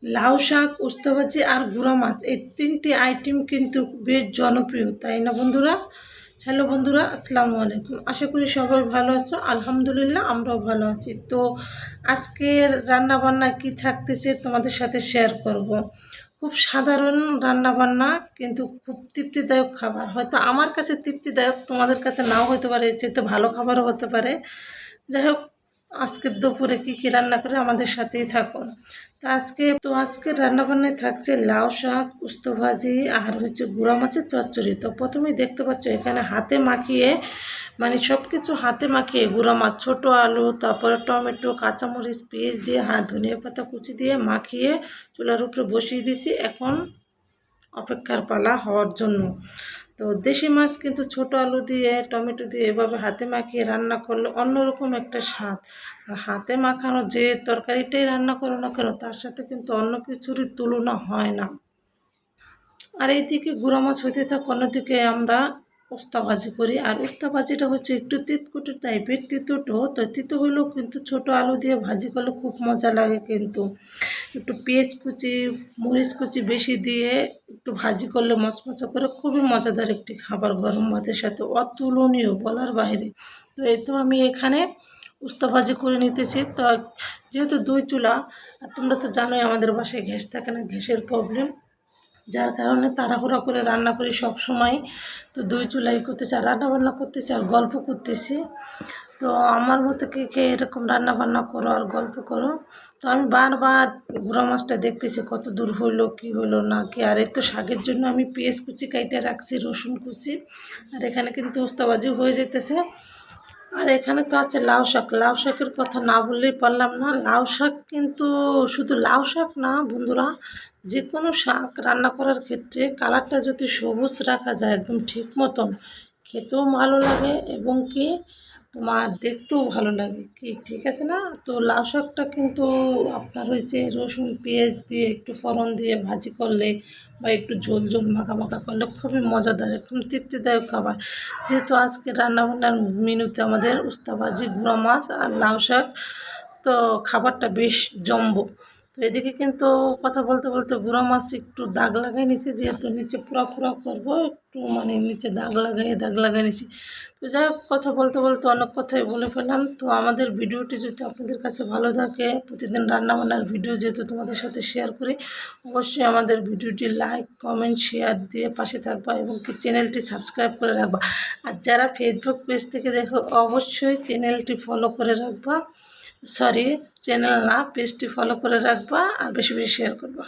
লাউ শাক, উস্তা ভাজি আর গুঁড়া মাছ এই ৩টি আইটেম কিন্তু বেশ জনপ্রিয়, তাই না বন্ধুরা? হ্যালো বন্ধুরা, আসসালামু আলাইকুম। আশা করি সবাই ভালো আছো। আলহামদুলিল্লাহ আমরাও ভালো আছি। তো আজকের রান্নাবান্না কি থাকতেছে তোমাদের সাথে শেয়ার করব। খুব সাধারণ রান্নাবান্না, কিন্তু খুব তৃপ্তিদায়ক খাবার। হয়তো আমার কাছে তৃপ্তিদায়ক, তোমাদের কাছে নাও হতে পারে, এর চেয়ে ভালো খাবারও হতে পারে। যাই হোক, আজকের দুপুরে কী কী রান্না করে আমাদের সাথেই থাকুন। তো আজকে রান্নাবান্নায় থাকছে লাউ শাক, উস্ত ভাজি আর হচ্ছে গুঁড়া মাছের চচ্চড়ি। তো প্রথমেই দেখতে পাচ্ছ এখানে হাতে মাখিয়ে, মানে সব কিছু হাতে মাখিয়ে গুঁড়া মাছ, ছোটো আলু, তারপরে টমেটো, কাঁচামরিচ, পেঁয়াজ দিয়ে, ধনিয়া পাতা কুচি দিয়ে মাখিয়ে চুলার উপরে বসিয়ে দিয়েছি। এখন অপেক্ষার পালা হওয়ার জন্য। তো দেশি মাছ কিন্তু ছোটো আলু দিয়ে, টমেটো দিয়ে এভাবে হাতে মাখিয়ে রান্না করলে অন্যরকম একটা স্বাদ। আর হাতে মাখানো যে তরকারিটাই রান্না করো না কেন, তার সাথে কিন্তু অন্য কিছুরই তুলনা হয় না। আর এইদিকে গুঁড়া মাছ হইতে থাক, অন্যদিকে আমরা উস্তা ভাজি করি। আর উস্তা ভাজিটা হচ্ছে একটু তিতকুটে টাইপের, তিতোটো। তো তিতো হলেও কিন্তু ছোটো আলু দিয়ে ভাজি করলে খুব মজা লাগে। কিন্তু একটু পেঁয়াজ কুচি, মরিচ কুচি বেশি দিয়ে একটু ভাজি করলে মচমচা করে খুবই মজাদার একটি খাবার, গরম ভাতের সাথে অতুলনীয়, বলার বাইরে। তো এই তো আমি এখানে উস্তা ভাজি করে নিতেছি। তো যেহেতু 2 চুলা, আর তোমরা তো জানোই আমাদের বাসায় গ্যাস থাকে না, গ্যাসের প্রবলেম, যার কারণে তাড়াহুড়া করে রান্না করি সব সময়। তো 2 চুলাই করতেছি, আর রান্নাবান্না করতেছি আর গল্প করতেছি। তো আমার মতো কে কে এরকম রান্নাবান্না করো আর গল্প করো? তো আমি বারবার গুঁড়া মাছটা দেখতেছি কত দূর হইলো, কি হইলো না কি। আর এই তো শাকের জন্য আমি পেঁয়াজ কুচি কাইটে রাখছি, রসুন কুচি। আর এখানে কিন্তু উস্তা ভাজি হয়ে যেতেছে। আর এখানে তো আছে লাউ শাক। লাউ শাকের কথা না বললেই পারলাম না। লাউ শাক কিন্তু শুধু লাউ শাক না বন্ধুরা, যে কোনো শাক রান্না করার ক্ষেত্রে কালারটা যদি সবুজ রাখা যায় একদম ঠিক মতন, খেতেও ভালো লাগে এবং কি তোমার দেখতেও ভালো লাগে, কি ঠিক আছে না? তো লাউ শাকটা কিন্তু আপনার হয়েছে রসুন পেঁয়াজ দিয়ে একটু ফোড়ন দিয়ে ভাজি করলে, বা একটু ঝোল ঝোল মাখা মাখা করলে খুবই মজাদার, একদম তৃপ্তিদায়ক খাবার। যেহেতু আজকে রান্নাবান্নার মেনুতে আমাদের উস্তা ভাজি, গুঁড়া মাছ আর লাউ শাক, তো খাবারটা বেশ জম্বো। তো এদিকে কিন্তু কথা বলতে বলতে গুঁড়া মাছ একটু দাগ লাগাই নিছি, যেহেতু নিচে পুরা পুরা করবো, একটু মানে নিচে দাগ লাগাই নিছি। তো যাই হোক, কথা বলতে বলতে অনেক কথাই বলে ফেললাম। তো আমাদের ভিডিওটি যদি আপনাদের কাছে ভালো থাকে, প্রতিদিন রান্নাবান্নার ভিডিও যেহেতু তোমাদের সাথে শেয়ার করি, অবশ্যই আমাদের ভিডিওটি লাইক কমেন্ট শেয়ার দিয়ে পাশে থাকবা এবং কি চ্যানেলটি সাবস্ক্রাইব করে রাখবা। আর যারা ফেসবুক পেজ থেকে দেখো, অবশ্যই চ্যানেলটি ফলো করে রাখবা, সরি চ্যানেল না, পেজটি ফলো করে রাখবা আর বেশি বেশি শেয়ার করবা।